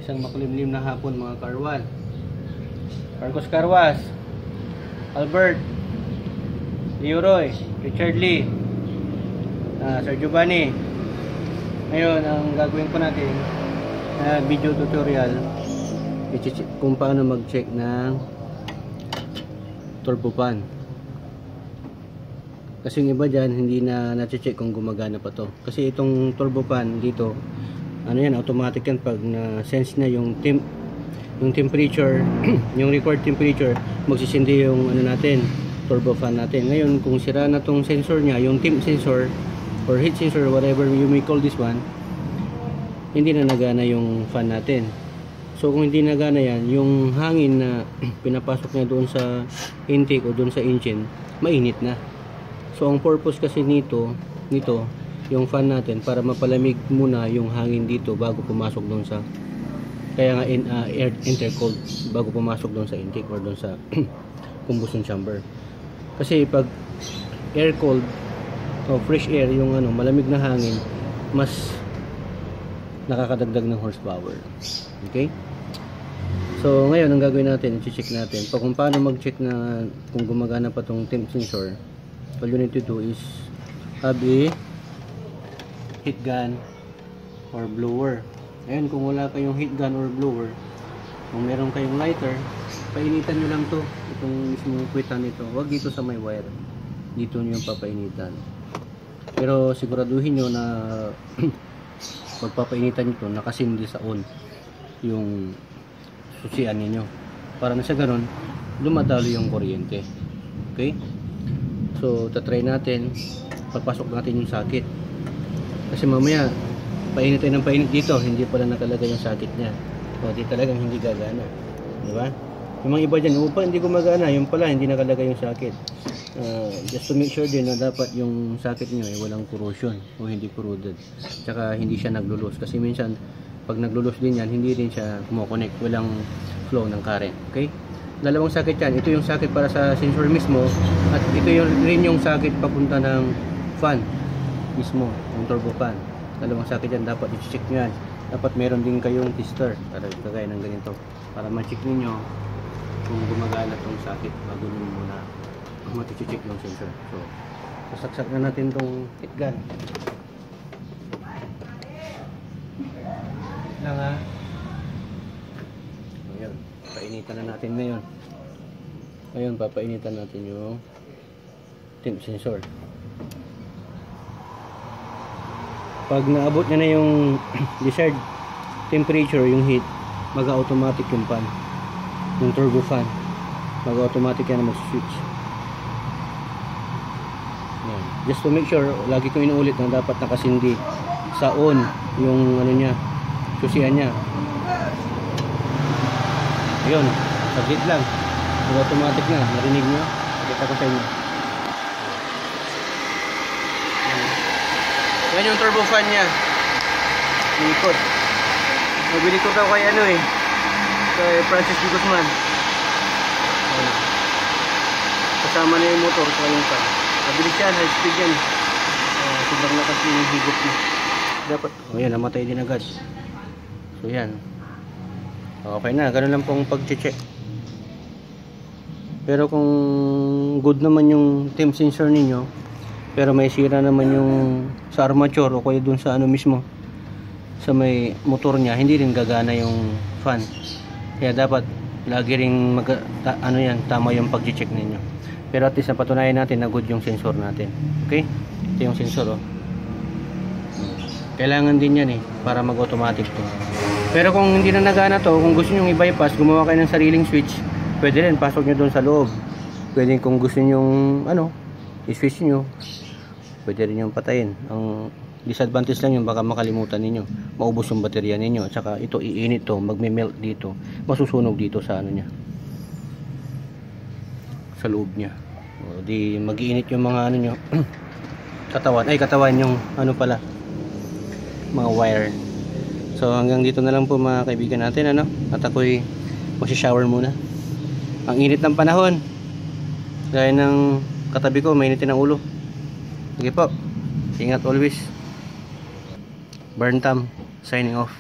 Isang makulimlim na hapon mga karwan. Marcos Carwas, Albert, Leroy, Richard Lee, Sir Giovanni. Ngayon, ang gagawin po natin video tutorial kung paano mag-check ng turbo fan. Kasi yung iba dyan hindi na na-check kung gumagana pa to. Kasi itong turbo fan dito, ano yan, automatic yan pag na-sense na yung temperature, yung required temperature, magsisindi yung ano natin, turbo fan natin. Ngayon, kung sira na tong sensor niya, yung temp sensor or heat sensor, whatever you may call this one, hindi na nagana yung fan natin. So kung hindi nagana yan, yung hangin na pinapasok niya doon sa intake o doon sa engine, mainit na. So ang purpose kasi nito yung fan natin para mapalamig muna yung hangin dito bago pumasok doon sa, kaya nga air intercooled, bago pumasok doon sa intake or doon sa combustion chamber. Kasi pag air cooled o fresh air, yung ano, malamig na hangin, mas nakakadagdag ng horsepower. Okay? So ngayon ang gagawin natin, i-check natin kung paano mag-check na kung gumagana pa tong temp sensor. All you need to do is have a heat gun or blower. Ngayon, kung wala kayong heat gun or blower, kung meron kayong lighter, painitan nyo lang to, itong mismong kwitan nito. Huwag dito sa may wire, dito nyo yung papainitan. Pero siguraduhin nyo na pagpapainitan nyo to, nakasindi sa on yung susian ninyo, para na sa ganun dumadalo yung kuryente. Okay, so tatry natin, papasok natin yung socket. Kasi mamaya painit tayo ng painit dito, hindi pala nakalagay yung socket nya, o di talagang hindi gagana, di ba? Yung mga iba dyan, upa hindi gumagana, yung pala hindi nakalagay yung socket. Just to make sure din na dapat yung socket nyo ay walang corrosion o hindi corroded, tsaka hindi siya naglulos. Kasi minsan pag naglulos din yan, hindi din siya kumokonect, walang flow ng current. Okay, dalawang socket yan, ito yung socket para sa sensor mismo, at ito rin yung socket papunta ng fan mismo, yung turbo fan. Dalawang socket yan, dapat i-check nyo yan. Dapat meron din kayong tester para kagaya ng ganito, para ma-check ninyo kung gumagana tong socket bago nyo muna mati-check yung sensor. So sasaksak na natin tong heat gun lang ha. Ayan, painitan na natin ngayon. Ngayon papainitan natin yung temp sensor. Pag naabot niya na yung desired temperature, yung heat, mag-automatic yung fan, yung turbo fan, mag-automatic yan na mag-switch. Just to make sure, lagi ko inuulit na dapat nakasindi sa on yung ano niya, susian niya. Ayun, saglit lang, mag-automatic na, narinig nyo, kita ko sa inyo. Yan yung turbo fan niya, ikot. Nabili ko daw kay ano kay Francis D. Guzman. Kasama na yung motor sa yung fan. Mabilis yan, high speed yan. Sobrang lakas yung higop niya. Dapat, yan, namatay din agad. So yan, okay na, ganun lang pong pag-check. Pero kung good naman yung temp sensor ninyo, pero may sira naman yung sa armature o kaya dun sa ano mismo, sa may motor niya, hindi rin gagana yung fan. Kaya dapat lagi ring ano yan, tama yung pag-check ninyo. Pero at least napatunayan natin na good yung sensor natin. Okay, ito yung sensor kailangan din yan para mag-automatic to. Pero kung hindi na nagana to, kung gusto nyo i-bypass, gumawa kayo ng sariling switch, pwede rin, pasok nyo doon sa loob. Pwede kung gusto nyo ano, i-switch nyo, pwede rin yung patayin. Ang disadvantage lang yung baka makalimutan ninyo, maubos yung baterya ninyo, at saka ito iinit to, magme-melt dito, masusunog dito sa ano nya, sa loob nya, o di mag-iinit yung mga ano nyo katawan yung ano pala, mga wire. So hanggang dito na lang po mga kaibigan natin, ano, at ako'y mag-shower muna. Ang init ng panahon, gaya ng katabi ko, mainitin ang ulo. Sige po, ingat always. Burntam signing off.